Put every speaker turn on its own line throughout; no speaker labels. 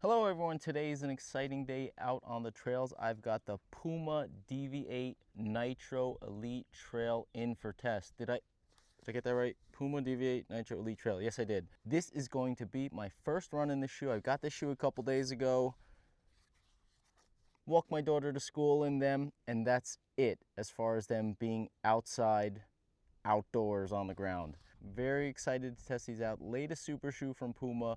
Hello everyone, today is an exciting day out on the trails. I've got the PUMA Deviate NITRO Elite Trail in for test. Did I get that right? PUMA Deviate NITRO Elite Trail, yes I did. This is going to be my first run in this shoe. I got this shoe a couple days ago. Walked my daughter to school in them, and that's it as far as them being outside, outdoors on the ground. Very excited to test these out. Latest super shoe from PUMA.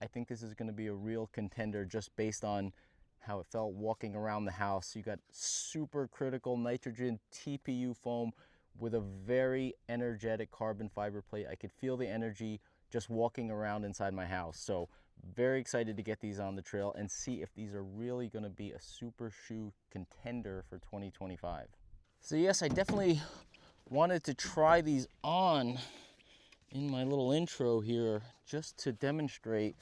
I think this is going to be a real contender just based on how it felt walking around the house. You got super critical nitrogen TPU foam with a very energetic carbon fiber plate. I could feel the energy just walking around inside my house. So very excited to get these on the trail and see if these are really going to be a super shoe contender for 2025. So yes, I definitely wanted to try these on in my little intro here just to demonstrate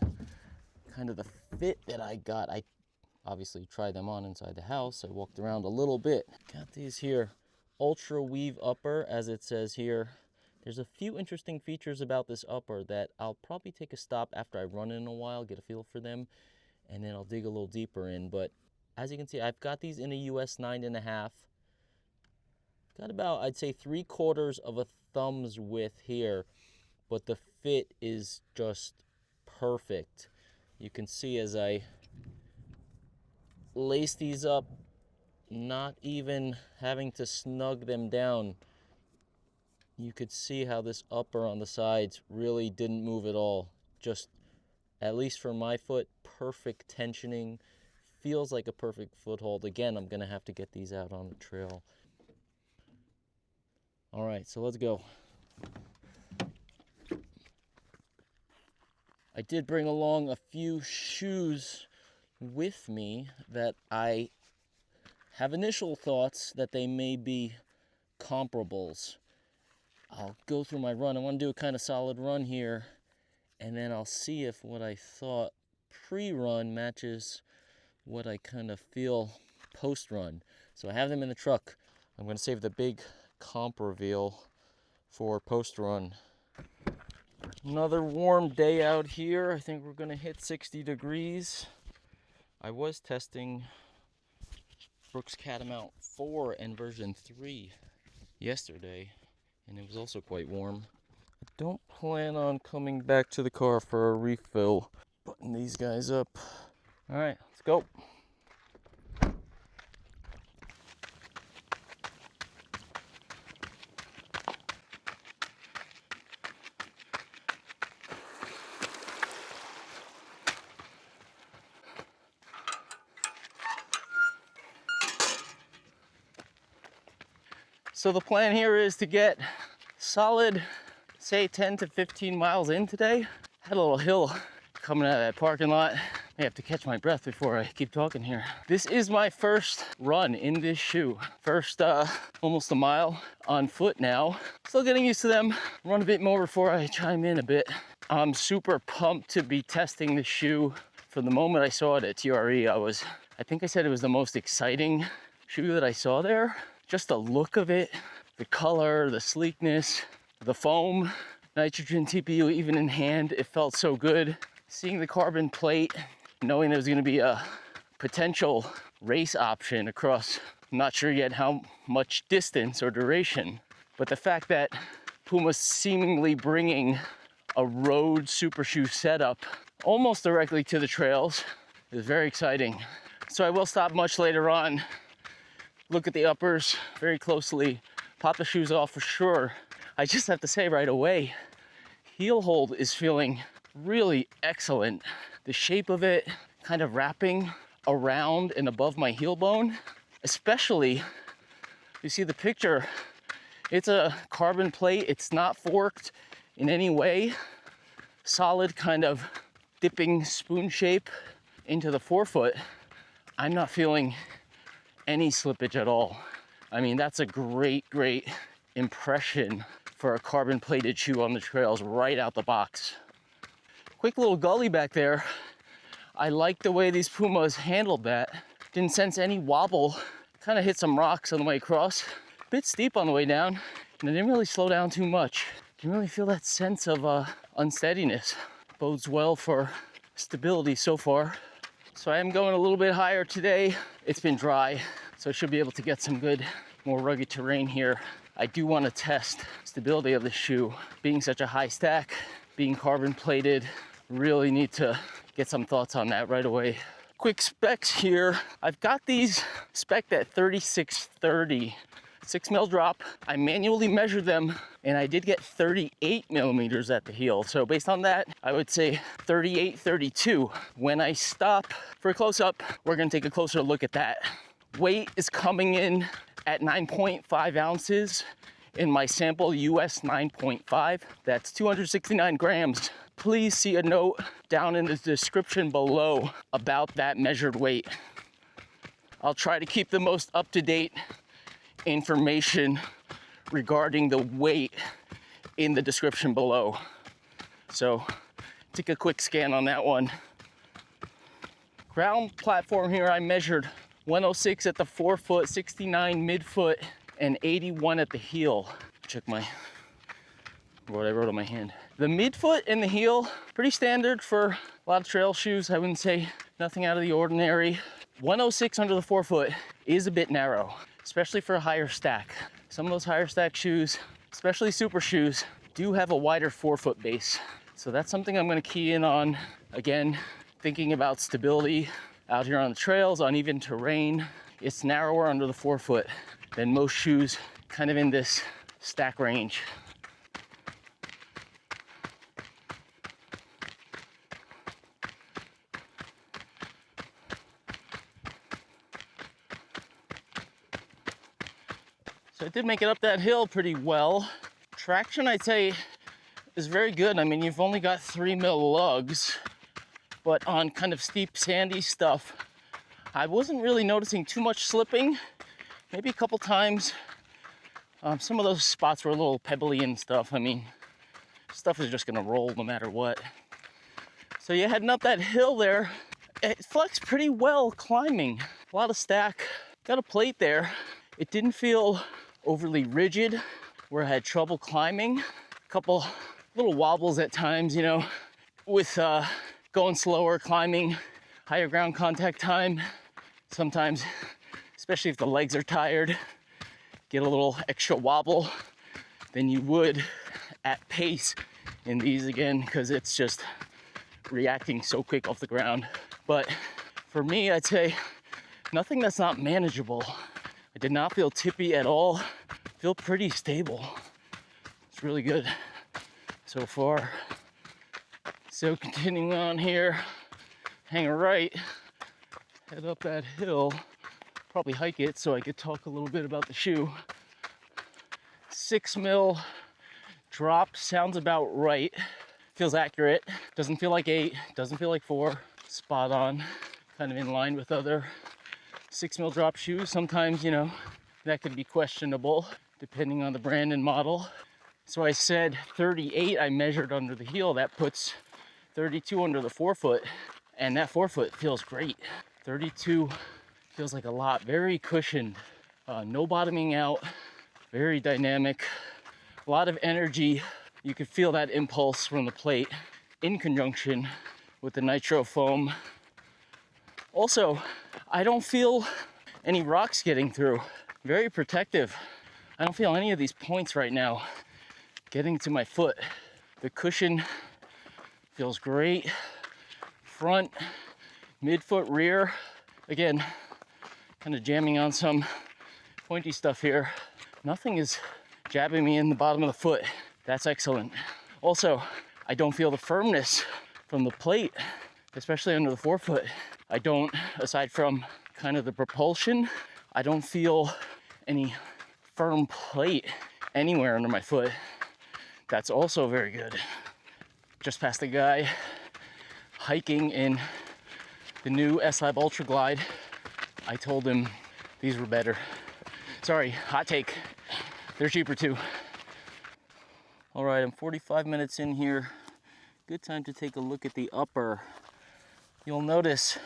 kind of the fit that I got. I obviously tried them on inside the house. I walked around a little bit. Got these here, ultra weave upper, as it says here. There's a few interesting features about this upper that I'll probably take a stop after I run in a while, get a feel for them, and then I'll dig a little deeper in. But as you can see, I've got these in a US 9.5. Got about, I'd say, 3/4 of a thumb's width here, but the fit is just perfect. You can see as I lace these up, not even having to snug them down, you could see how this upper on the sides really didn't move at all. Just, at least for my foot, perfect tensioning. Feels like a perfect foothold. Again, I'm gonna have to get these out on the trail. All right, so let's go. I did bring along a few shoes with me that I have initial thoughts that they may be comparables. I'll go through my run. I want to do a kind of solid run here, and then I'll see if what I thought pre-run matches what I kind of feel post-run. So I have them in the truck. I'm going to save the big comp reveal for post-run. Another warm day out here. I think we're going to hit 60 degrees. I was testing Brooks Catamount 4 and version 3 yesterday, and it was also quite warm. I don't plan on coming back to the car for a refill. Button these guys up. All right, let's go. So the plan here is to get solid, say 10 to 15 miles in today. Had a little hill coming out of that parking lot. I have to catch my breath before I keep talking here. This is my first run in this shoe. First almost a mile on foot now. Still getting used to them. Run a bit more before I chime in a bit. I'm super pumped to be testing this shoe. From the moment I saw it at TRE, I think I said it was the most exciting shoe that I saw there. Just the look of it, the color, the sleekness, the foam, nitrogen TPU even in hand, it felt so good. Seeing the carbon plate, knowing there was gonna be a potential race option across, I'm not sure yet how much distance or duration, but the fact that Puma's seemingly bringing a road super shoe setup almost directly to the trails is very exciting. So I will stop much later on, look at the uppers very closely, pop the shoes off for sure. I just have to say right away, heel hold is feeling really excellent. The shape of it kind of wrapping around and above my heel bone, especially, you see the picture, it's a carbon plate, it's not forked in any way. Solid kind of dipping spoon shape into the forefoot. I'm not feeling any slippage at all. I mean, that's a great impression for a carbon plated shoe on the trails right out the box. Quick little gully back there. I like the way these Pumas handled that. Didn't sense any wobble. Kind of hit some rocks on the way across. A bit steep on the way down, and I didn't really slow down too much. Can really feel that sense of unsteadiness. Bodes well for stability so far. So I am going a little bit higher today. It's been dry, so I should be able to get some good, more rugged terrain here. I do want to test stability of the shoe. Being such a high stack, being carbon plated, really need to get some thoughts on that right away. Quick specs here. I've got these spec'd at 3630. 6 mil drop. I manually measured them and I did get 38 millimeters at the heel. So based on that, I would say 38, 32. When I stop for a close up, we're gonna take a closer look at that. Weight is coming in at 9.5 ounces in my sample US 9.5. That's 269 grams. Please see a note down in the description below about that measured weight. I'll try to keep the most up-to-date information regarding the weight in the description below. So take a quick scan on that one. Ground platform here, I measured 106 at the forefoot, 69 midfoot, and 81 at the heel. Check what I wrote on my hand. The midfoot and the heel, pretty standard for a lot of trail shoes. I wouldn't say nothing out of the ordinary. 106 under the forefoot is a bit narrow, especially for a higher stack. Some of those higher stack shoes, especially super shoes, do have a wider forefoot base. So that's something I'm gonna key in on. Again, thinking about stability out here on the trails, on even terrain. It's narrower under the forefoot than most shoes kind of in this stack range. So I did make it up that hill pretty well. Traction, I'd say, is very good. I mean, you've only got 3 mil lugs, but on kind of steep, sandy stuff, I wasn't really noticing too much slipping. Maybe a couple times. Some of those spots were a little pebbly and stuff. I mean, stuff is just gonna roll no matter what. So yeah, heading up that hill there, it flexed pretty well climbing. A lot of stack, got a plate there. It didn't feel overly rigid where I had trouble climbing. A couple little wobbles at times, you know, with going slower, climbing, higher ground contact time. Sometimes, especially if the legs are tired, get a little extra wobble than you would at pace in these again, because it's just reacting so quick off the ground. But for me, I'd say nothing that's not manageable. I did not feel tippy at all. Feel pretty stable. It's really good so far. So continuing on here, hang a right, head up that hill, probably hike it so I could talk a little bit about the shoe. 6 mil drop sounds about right. Feels accurate. Doesn't feel like 8, doesn't feel like 4. Spot on, kind of in line with other 6 mil drop shoes. Sometimes, you know, that could be questionable depending on the brand and model. So I said 38 I measured under the heel. That puts 32 under the forefoot, and that forefoot feels great. 32 feels like a lot. Very cushioned, no bottoming out, very dynamic, a lot of energy. You could feel that impulse from the plate in conjunction with the nitro foam. Also, I don't feel any rocks getting through. Very protective. I don't feel any of these points right now getting to my foot. The cushion feels great. Front, midfoot, rear. Again, kind of jamming on some pointy stuff here. Nothing is jabbing me in the bottom of the foot. That's excellent. Also, I don't feel the firmness from the plate, especially under the forefoot. I don't, aside from kind of the propulsion, I don't feel any firm plate anywhere under my foot. That's also very good. Just passed a guy hiking in the new S-Lab Ultra Glide. I told him these were better. Sorry, hot take. They're cheaper too. All right, I'm 45 minutes in here. Good time to take a look at the upper. You'll notice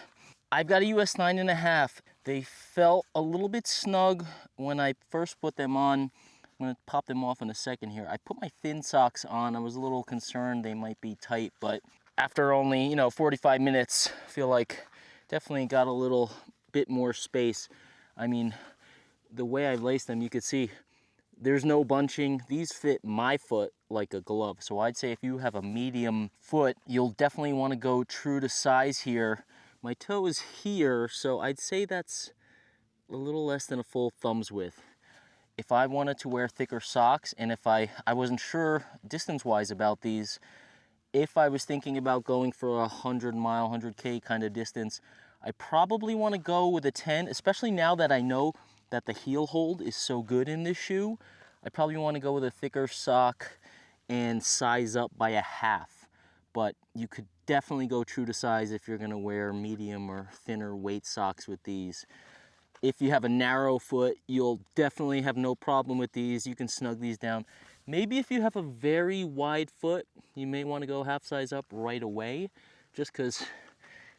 I've got a US 9.5. They felt a little bit snug when I first put them on. I'm gonna pop them off in a second here. I put my thin socks on. I was a little concerned they might be tight, but after only, 45 minutes, I feel like definitely got a little bit more space. I mean, the way I've laced them, you can see there's no bunching. These fit my foot like a glove. So I'd say if you have a medium foot, you'll definitely want to go true to size here. My toe is here, so I'd say that's a little less than a full thumb's width. If I wanted to wear thicker socks, and if I wasn't sure distance-wise about these, if I was thinking about going for a 100-mile, 100K kind of distance, I probably want to go with a 10, especially now that I know that the heel hold is so good in this shoe. I probably want to go with a thicker sock and size up by a half. But you could definitely go true to size if you're going to wear medium or thinner weight socks with these. If you have a narrow foot, you'll definitely have no problem with these. You can snug these down. Maybe if you have a very wide foot, you may want to go half size up right away, just because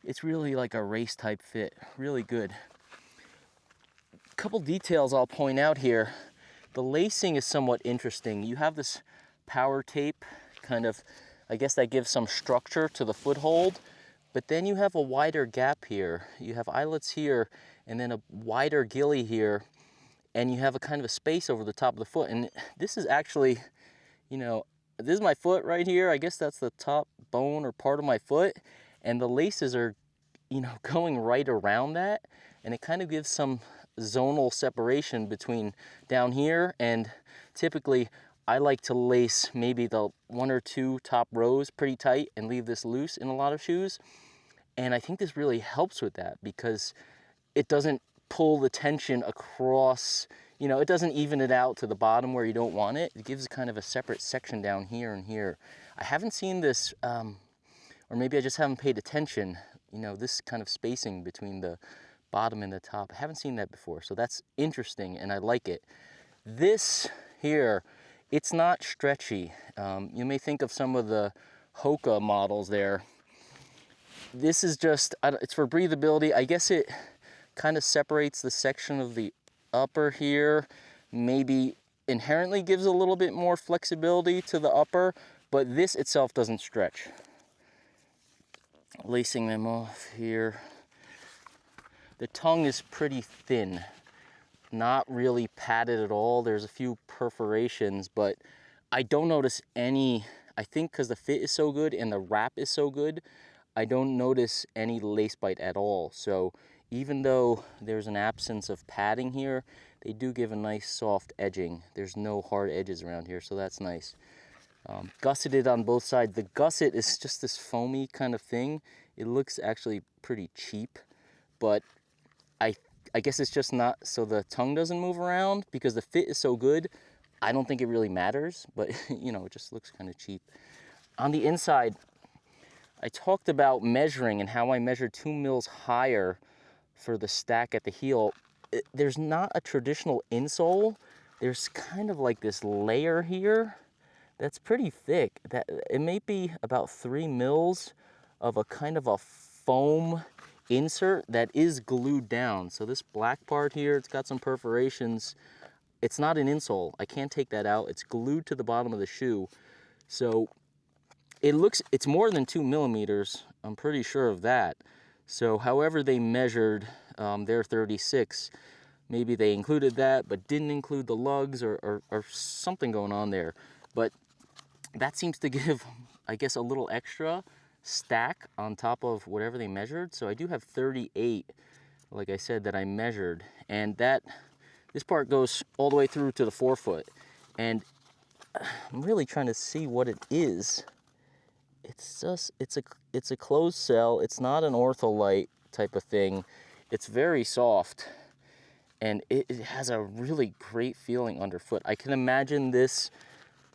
it's really like a race type fit. Really good. A couple details I'll point out here. The lacing is somewhat interesting. You have this power tape, kind of, I guess that gives some structure to the foothold, but then you have a wider gap here. You have eyelets here, and then a wider gilly here, and you have a kind of a space over the top of the foot. And this is actually, you know, this is my foot right here. I guess that's the top bone or part of my foot, and the laces are, you know, going right around that, and it kind of gives some zonal separation between down here. And typically I like to lace maybe the 1 or 2 top rows pretty tight and leave this loose in a lot of shoes. And I think this really helps with that because it doesn't pull the tension across, you know, it doesn't even it out to the bottom where you don't want it. It gives kind of a separate section down here and here. I haven't seen this, or maybe I just haven't paid attention, you know, this kind of spacing between the bottom and the top. I haven't seen that before, so that's interesting and I like it. This here, it's not stretchy. You may think of some of the Hoka models there. This is just, it's for breathability. I guess it kind of separates the section of the upper here, maybe inherently gives a little bit more flexibility to the upper, but this itself doesn't stretch. Lacing them off here. The tongue is pretty thin, not really padded at all. There's a few perforations, but I don't notice any, I think because the fit is so good and the wrap is so good, I don't notice any lace bite at all. So even though there's an absence of padding here, they do give a nice soft edging. There's no hard edges around here, so that's nice. Gusseted on both sides. The gusset is just this foamy kind of thing. It looks actually pretty cheap, but I guess it's just not so the tongue doesn't move around because the fit is so good. I don't think it really matters, but you know, it just looks kind of cheap. On the inside, I talked about measuring and how I measured 2 mils higher for the stack at the heel. There's not a traditional insole. There's kind of like this layer here that's pretty thick. That it may be about 3 mils of a kind of a foam insert that is glued down. So this black part here, it's got some perforations. It's not an insole. I can't take that out. It's glued to the bottom of the shoe. So it's more than 2 millimeters. I'm pretty sure of that. So however they measured their 36, maybe they included that but didn't include the lugs or something going on there. But that seems to give, I guess, a little extra stack on top of whatever they measured. So I do have 38, like I said, that I measured, and this part goes all the way through to the forefoot, and I'm really trying to see what it is. It's just it's a closed cell. It's not an ortholite type of thing. It's very soft, and it has a really great feeling underfoot. I can imagine this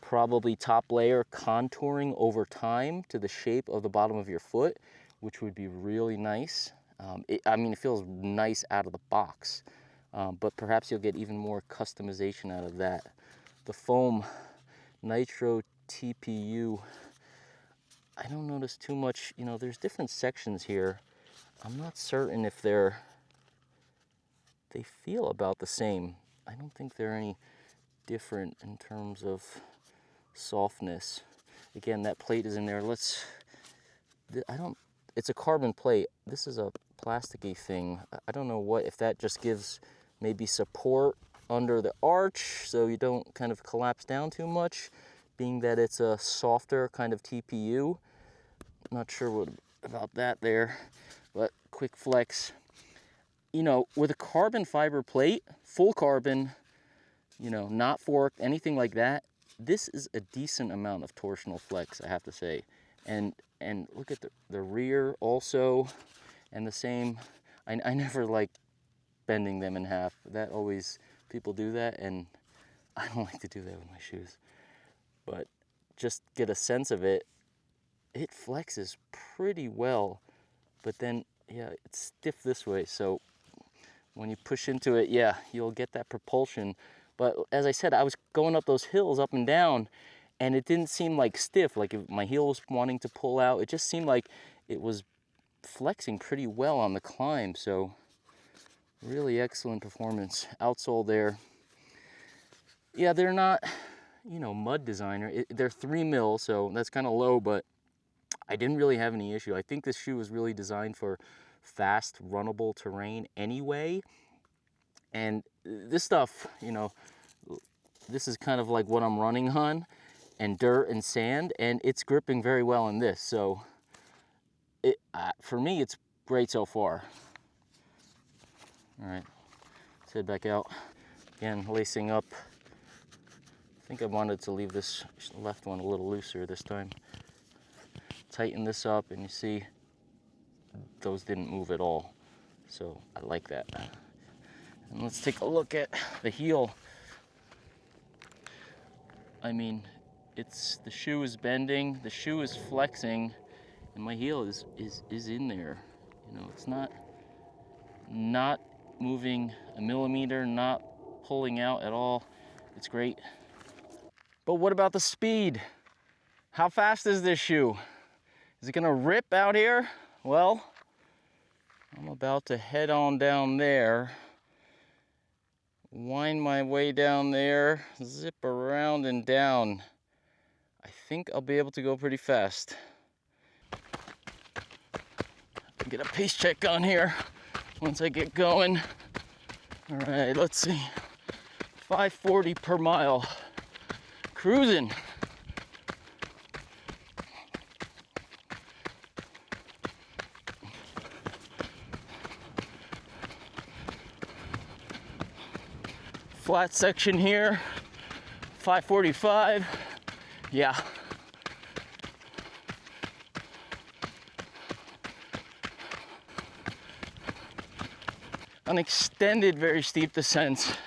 probably top layer contouring over time to the shape of the bottom of your foot, which would be really nice. I mean, it feels nice out of the box, but perhaps you'll get even more customization out of that. The foam Nitro TPU, I don't notice too much, you know, there's different sections here. I'm not certain if they feel about the same. I don't think they're any different in terms of softness. Again, that plate is in there. it's a carbon plate. This is a plasticky thing. I don't know what, if that just gives maybe support under the arch so you don't kind of collapse down too much, being that it's a softer kind of TPU. Not sure what about that there, but quick flex. You know, with a carbon fiber plate, full carbon, you know, not forked, anything like that, this is a decent amount of torsional flex, I have to say. And look at the rear also, and the same. I never like bending them in half. That always, people do that, and I don't like to do that with my shoes. But just get a sense of it. It flexes pretty well, but then, yeah, it's stiff this way. So when you push into it, yeah, you'll get that propulsion. But as I said, I was going up those hills up and down, and it didn't seem like stiff, like if my heel was wanting to pull out. It just seemed like it was flexing pretty well on the climb. So really excellent performance. Outsole there. Yeah, they're not, you know, mud designer. They're 3 mil, so that's kind of low, but I didn't really have any issue. I think this shoe was really designed for fast, runnable terrain anyway. And this stuff, you know, this is kind of like what I'm running on, and dirt and sand, and it's gripping very well in this. So for me, it's great so far. All right, let's head back out. Again, lacing up. I think I wanted to leave this left one a little looser this time. Tighten this up, and you see those didn't move at all. So I like that. And let's take a look at the heel. I mean, the shoe is bending, the shoe is flexing, and my heel is in there. You know, it's not moving a millimeter, not pulling out at all. It's great. But what about the speed? How fast is this shoe? Is it gonna rip out here? Well, I'm about to head on down there, wind my way down there, zip around and down. I think I'll be able to go pretty fast. Get a pace check on here once I get going. All right, let's see. 540 per mile. Cruising. Flat section here, 545. Yeah. An extended, very steep descent.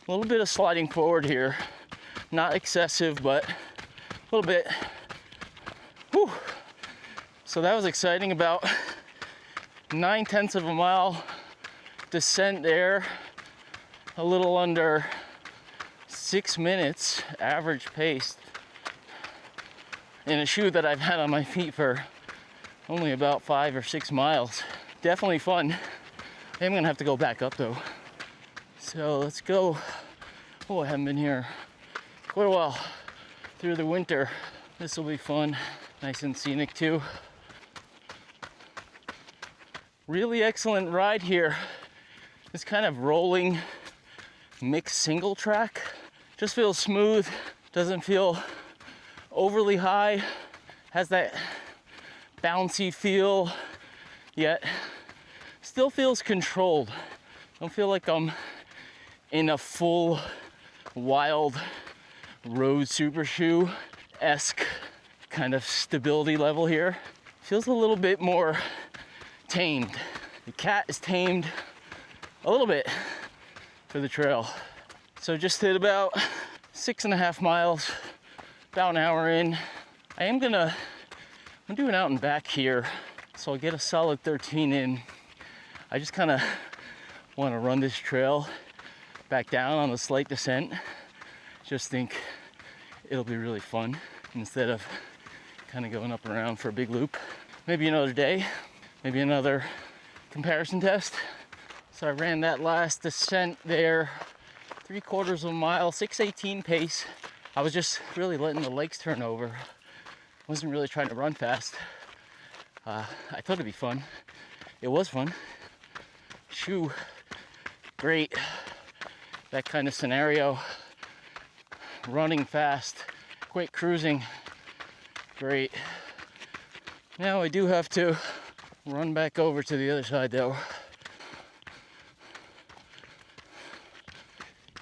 A little bit of sliding forward here. Not excessive, but a little bit. Whew. So that was exciting. About 9/10 of a mile descent there. A little under 6 minutes average pace in a shoe that I've had on my feet for only about 5 or 6 miles. Definitely fun. I'm gonna have to go back up though. So let's go. Oh, I haven't been here quite a while. Through the winter. This will be fun. Nice and scenic too. Really excellent ride here. This kind of rolling mixed single track. Just feels smooth. Doesn't feel overly high. Has that bouncy feel, yet still feels controlled. Don't feel like I'm in a full wild road super shoe-esque kind of stability level here. Feels a little bit more tamed. The cat is tamed a little bit for the trail. So just hit about 6.5 miles, about an hour in. I'm doing out and back here, so I'll get a solid 13 in. I just kind of want to run this trail back down on a slight descent. Just think it'll be really fun instead of kind of going up and around for a big loop. Maybe another day, maybe another comparison test. So I ran that last descent there, 3/4 of a mile, 6:18 pace. I was just really letting the legs turn over. Wasn't really trying to run fast. I thought it'd be fun. It was fun. Shoe, great. That kind of scenario. Running fast, quick cruising, great. Now I do have to run back over to the other side though.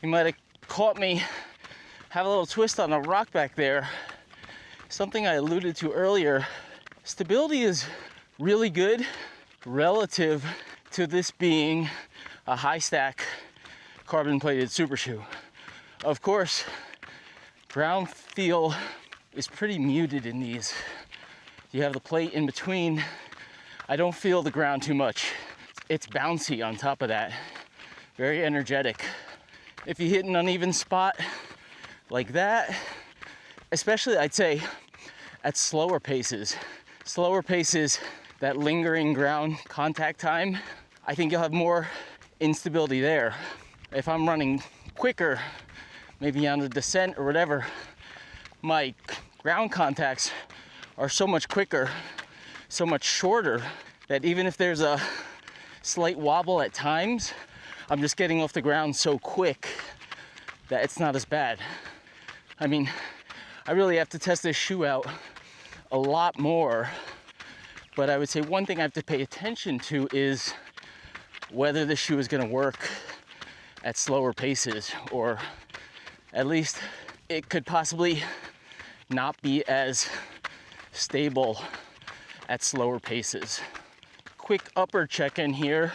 You might have caught me have a little twist on a rock back there. Something I alluded to earlier. Stability is really good relative to this being a high stack carbon plated super shoe. Of course, ground feel is pretty muted in these. You have the plate in between. I don't feel the ground too much. It's bouncy on top of that. Very energetic. If you hit an uneven spot like that, especially I'd say at slower paces, that lingering ground contact time, I think you'll have more instability there. If I'm running quicker, maybe on the descent or whatever, my ground contacts are so much quicker, so much shorter, that even if there's a slight wobble at times, I'm just getting off the ground so quick that it's not as bad. I mean, I really have to test this shoe out a lot more, but I would say one thing I have to pay attention to is whether the shoe is gonna work at slower paces, or at least it could possibly not be as stable at slower paces. Quick upper check-in here.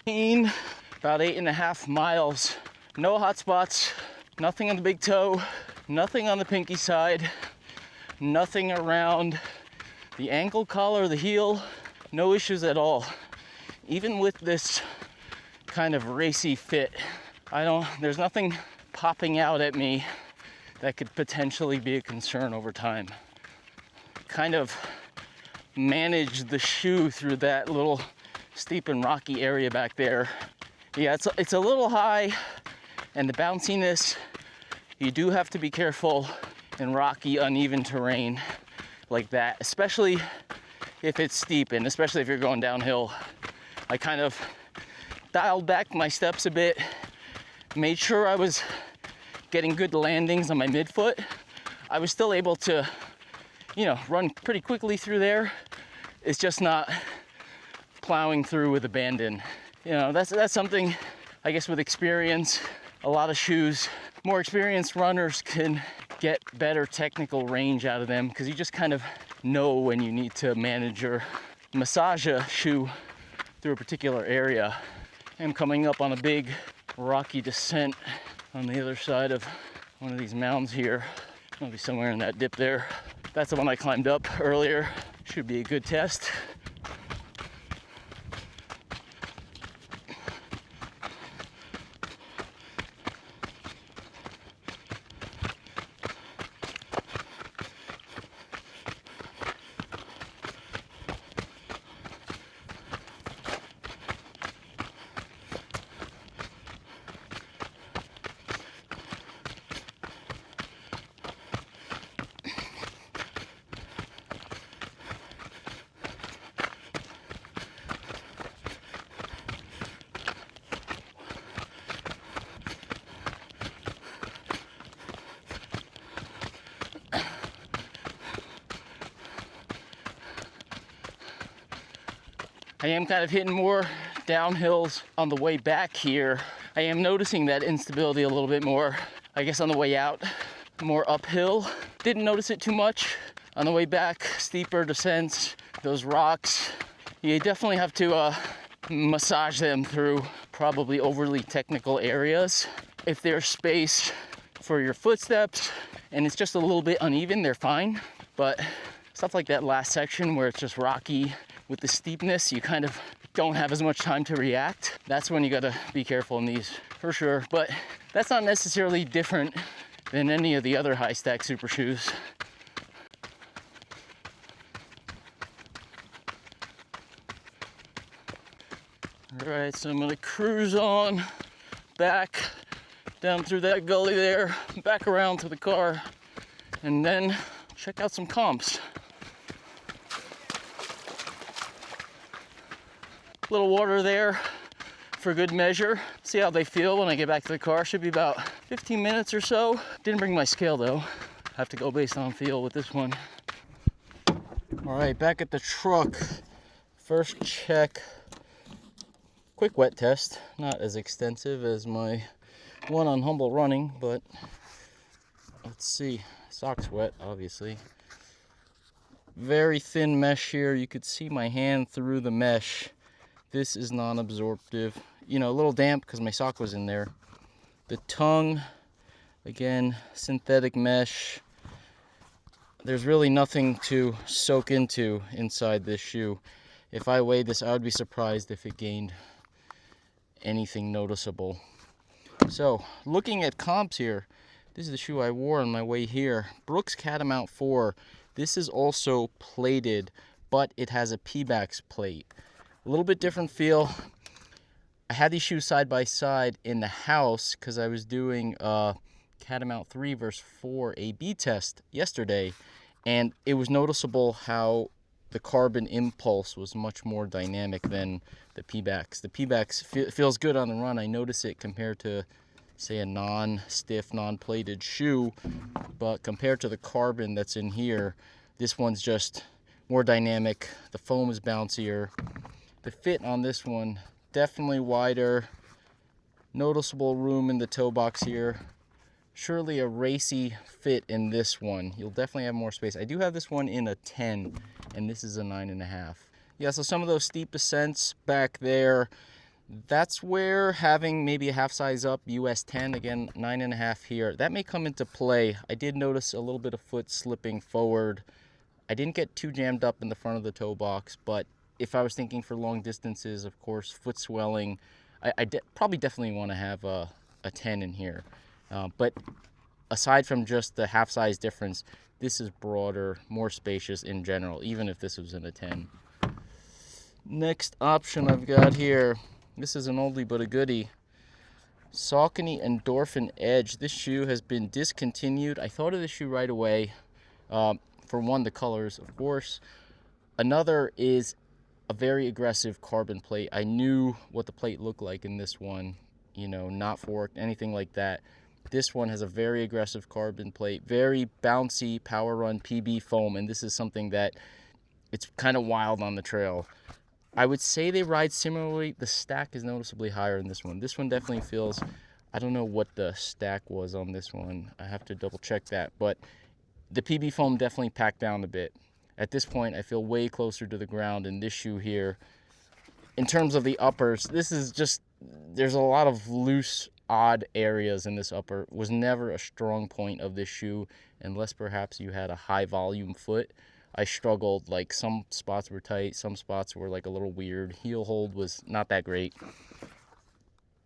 About 8.5 miles. No hot spots, nothing on the big toe, nothing on the pinky side, nothing around the ankle collar, the heel, no issues at all. Even with this kind of racy fit, there's nothing popping out at me that could potentially be a concern over time. Kind of manage the shoe through that little steep and rocky area back there. Yeah, it's a little high, and the bounciness, you do have to be careful in rocky, uneven terrain like that, especially if it's steep and especially if you're going downhill. I kind of dialed back my steps a bit, made sure I was getting good landings on my midfoot. I was still able to, run pretty quickly through there. It's just not plowing through with abandon. That's something, I guess, with experience, a lot of shoes, more experienced runners can get better technical range out of them, because you just kind of know when you need to manage or massage a shoe through a particular area. I'm coming up on a big rocky descent on the other side of one of these mounds here. I'll be somewhere in that dip there. That's the one I climbed up earlier. Should be a good test. I am kind of hitting more downhills on the way back here. I am noticing that instability a little bit more. I guess on the way out, more uphill. Didn't notice it too much. On the way back, steeper descents, those rocks. You definitely have to massage them through probably overly technical areas. If there's space for your footsteps and it's just a little bit uneven, they're fine. But stuff like that last section where it's just rocky, with the steepness, you kind of don't have as much time to react. That's when you gotta be careful in these, for sure. But that's not necessarily different than any of the other high stack super shoes. All right, so I'm gonna cruise on back down through that gully there, back around to the car, and then check out some comps. little water there for good measure. See how they feel when I get back to the car. Should be about 15 minutes or so. Didn't bring my scale though. Have to go based on feel with this one. All right, back at the truck. First check, quick wet test. Not as extensive as my one on Humble Running, but let's see. Socks wet, obviously. Very thin mesh here. You could see my hand through the mesh. This is non-absorptive. You know, a little damp because my sock was in there. The tongue, again, synthetic mesh. There's really nothing to soak into inside this shoe. If I weighed this, I would be surprised if it gained anything noticeable. So, looking at comps here, this is the shoe I wore on my way here. Brooks Catamount 4. This is also plated, but it has a P-backs plate. A little bit different feel. I had these shoes side by side in the house because I was doing a Catamount 3 versus 4 A/B test yesterday, and it was noticeable how the carbon impulse was much more dynamic than the P-backs. The P-backs feels good on the run. I notice it compared to, say, a non-stiff, non-plated shoe, but compared to the carbon that's in here, this one's just more dynamic. The foam is bouncier. The fit on this one, definitely wider. Noticeable room in the toe box here. Surely a racy fit in this one. You'll definitely have more space. I do have this one in a 10, and this is a 9.5. Yeah, so some of those steep ascents back there, that's where having maybe a half size up, US 10, again, 9.5 here, that may come into play. I did notice a little bit of foot slipping forward. I didn't get too jammed up in the front of the toe box, but if I was thinking for long distances, of course, foot swelling, I probably definitely want to have a 10 in here. But aside from just the half size difference, this is broader, more spacious in general, even if this was in a 10. Next option I've got here, this is an oldie but a goodie. Saucony Endorphin Edge. This shoe has been discontinued. I thought of this shoe right away. For one, the colors, of course. Another is a very aggressive carbon plate. I knew what the plate looked like in this one, you know, not forked, anything like that. This one has a very aggressive carbon plate, very bouncy power run PB foam, and this is something that it's kind of wild on the trail. I would say they ride similarly. The stack is noticeably higher in this one. This one definitely feels, I don't know what the stack was on this one. I have to double check that, but the PB foam definitely packed down a bit. At this point, I feel way closer to the ground in this shoe here. In terms of the uppers, this is just, there's a lot of loose, odd areas in this upper. Was never a strong point of this shoe, unless perhaps you had a high volume foot. I struggled, like some spots were tight, some spots were like a little weird. Heel hold was not that great.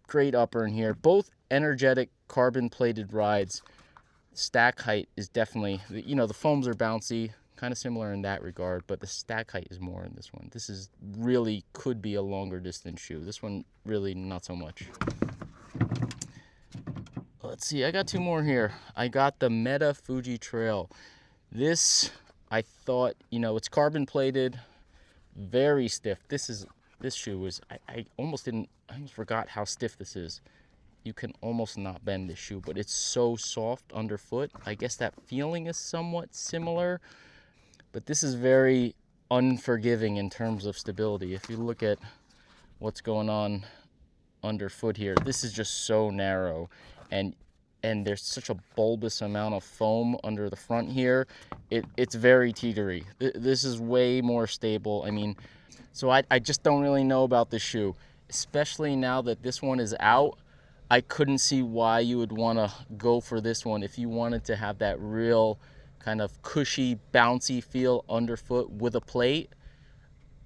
Great upper in here. Both energetic carbon plated rides. Stack height is definitely, you know, the foams are bouncy, kind of similar in that regard, but the stack height is more in this one. This is really could be a longer distance shoe. This one really not so much. Let's see, I got two more here. I got the Meta Fuji Trail. This, I thought, you know, it's carbon plated, very stiff. This shoe is, I almost forgot how stiff this is. You can almost not bend this shoe, but it's so soft underfoot. I guess that feeling is somewhat similar, but this is very unforgiving in terms of stability. If you look at what's going on underfoot here, this is just so narrow, and there's such a bulbous amount of foam under the front here. It's very teetery. This is way more stable. I mean, so I just don't really know about this shoe, especially now that this one is out. I couldn't see why you would want to go for this one if you wanted to have that real kind of cushy, bouncy feel underfoot with a plate.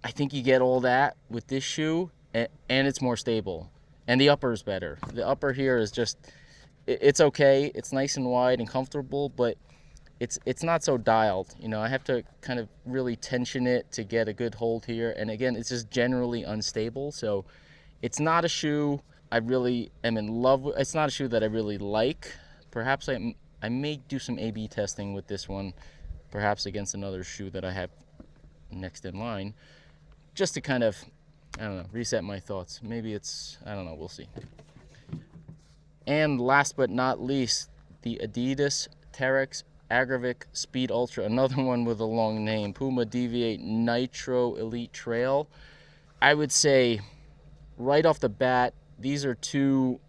I think you get all that with this shoe, and it's more stable. And the upper is better. The upper here is just, it's okay. It's nice and wide and comfortable, but it's not so dialed. You know, I have to kind of really tension it to get a good hold here. And again, it's just generally unstable. So it's not a shoe I really am in love with. It's not a shoe that I really like. Perhaps I may do some A/B testing with this one, perhaps against another shoe that I have next in line, just to kind of I don't know, reset my thoughts. Maybe it's, I don't know, we'll see. And last but not least, the Adidas Terex Agravic Speed Ultra, another one with a long name, PUMA Deviate NITRO Elite Trail. I would say right off the bat, these are two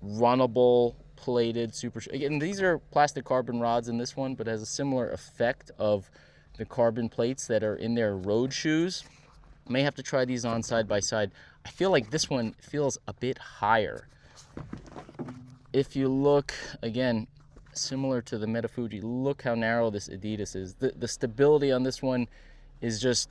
runnable plated super, again, these are plastic carbon rods in this one, but has a similar effect of the carbon plates that are in their road shoes. May have to try these on side by side. I feel like this one feels a bit higher. If you look, again, similar to the Metafuji, look how narrow this Adidas is. The stability on this one is just,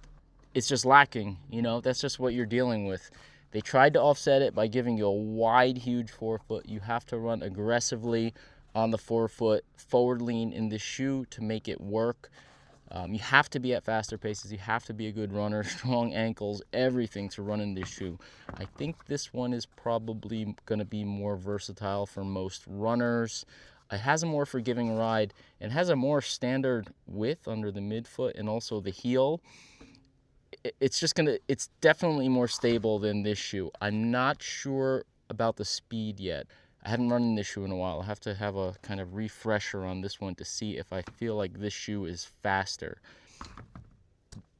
it's just lacking, you know, that's just what you're dealing with. They tried to offset it by giving you a wide, huge forefoot. You have to run aggressively on the forefoot, forward lean in the shoe to make it work. You have to be at faster paces. You have to be a good runner, strong ankles, everything to run in this shoe. I think this one is probably going to be more versatile for most runners. It has a more forgiving ride and has a more standard width under the midfoot and also the heel. It's definitely more stable than this shoe. I'm not sure about the speed yet. I haven't run in this shoe in a while. I'll have to have a kind of refresher on this one to see if I feel like this shoe is faster.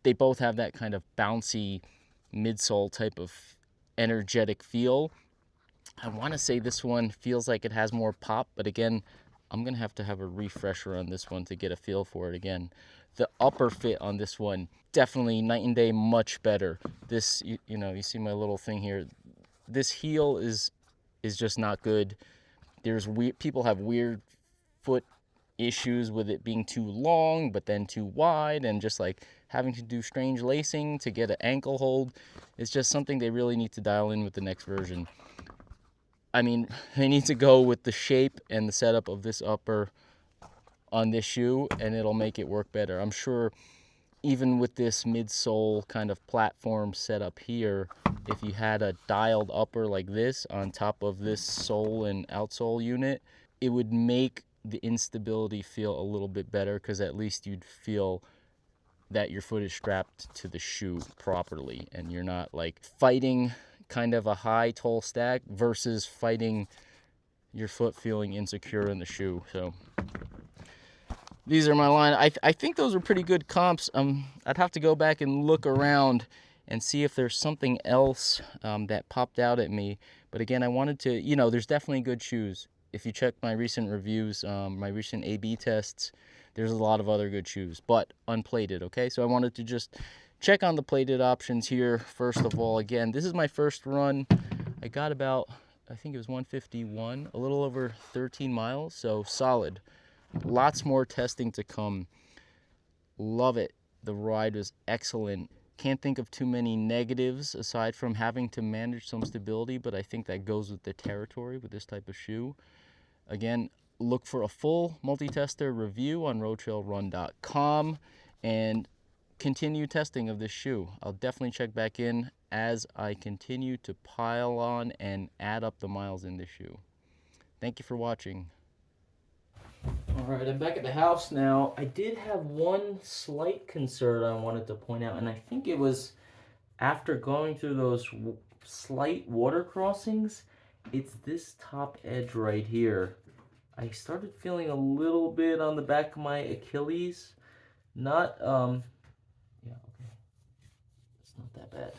They both have that kind of bouncy midsole type of energetic feel. I want to say this one feels like it has more pop, but again, I'm going to have a refresher on this one to get a feel for it again. The upper fit on this one, definitely night and day, much better. This, you know, you see my little thing here. This heel is just not good. There's people have weird foot issues with it being too long, but then too wide, and just like having to do strange lacing to get an ankle hold. It's just something they really need to dial in with the next version. I mean, they need to go with the shape and the setup of this upper on this shoe, and it'll make it work better. I'm sure even with this midsole kind of platform setup here, if you had a dialed upper like this on top of this sole and outsole unit, it would make the instability feel a little bit better, because at least you'd feel that your foot is strapped to the shoe properly and you're not like fighting kind of a high toe stack versus fighting your foot feeling insecure in the shoe. So these are my line. I think those are pretty good comps. I'd have to go back and look around and see if there's something else that popped out at me. But again, I wanted to, you know, there's definitely good shoes. If you check my recent reviews, my recent A/B tests, there's a lot of other good shoes, but unplated, okay? So I wanted to just check on the plated options here. First of all, again, this is my first run. I got about, I think it was 151, a little over 13 miles, so solid. Lots more testing to come. Love it. The ride was excellent. Can't think of too many negatives aside from having to manage some stability, but I think that goes with the territory with this type of shoe. Again, look for a full multi-tester review on roadtrailrun.com and continue testing of this shoe. I'll definitely check back in as I continue to pile on and add up the miles in this shoe. Thank you for watching. All right, I'm back at the house now. I did have one slight concern I wanted to point out, and I think it was after going through those slight water crossings. It's this top edge right here. I started feeling a little bit on the back of my Achilles. Not, yeah, okay. It's not that bad.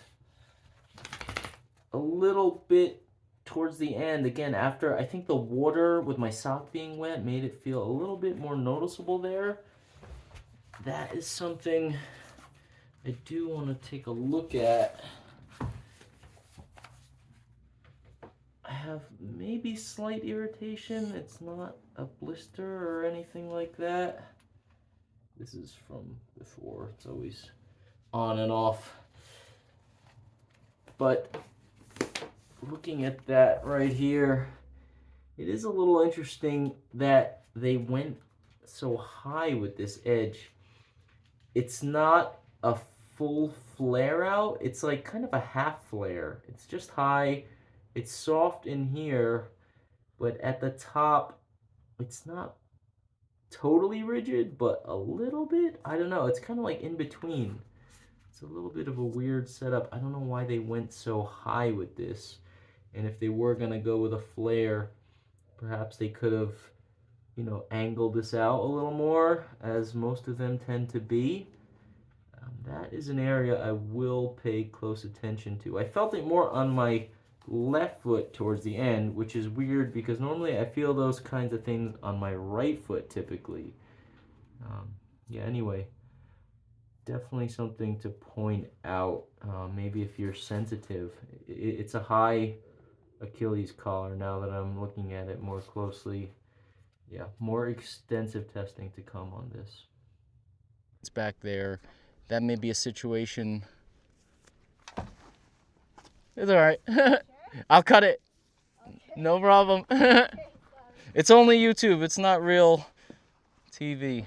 A little bit towards the end, again, after I think the water with my sock being wet made it feel a little bit more noticeable there. That is something I do want to take a look at. I have maybe slight irritation. It's not a blister or anything like that. This is from before. It's always on and off. But looking at that right here, it is a little interesting that they went so high with this edge. It's not a full flare out. It's like kind of a half flare. It's just high. It's soft in here, but at the top, it's not totally rigid, but a little bit. I don't know. It's kind of like in between.
It's a little bit of a weird setup. I don't know why they went so high with this. And if they were going to go with a flare, perhaps they could have, you know, angled this out a little more, as most of them tend to be. That is an area I will pay close attention to. I felt it more on my left foot towards the end, which is weird because normally I feel those kinds of things on my right foot typically. Yeah, anyway, definitely something to point out. Maybe if you're sensitive. It's a high Achilles collar now that I'm looking at it more closely. Yeah, more extensive testing to come on this.
It's back there. That may be a situation. It's all right. I'll cut it. No problem. It's only YouTube. It's not real TV.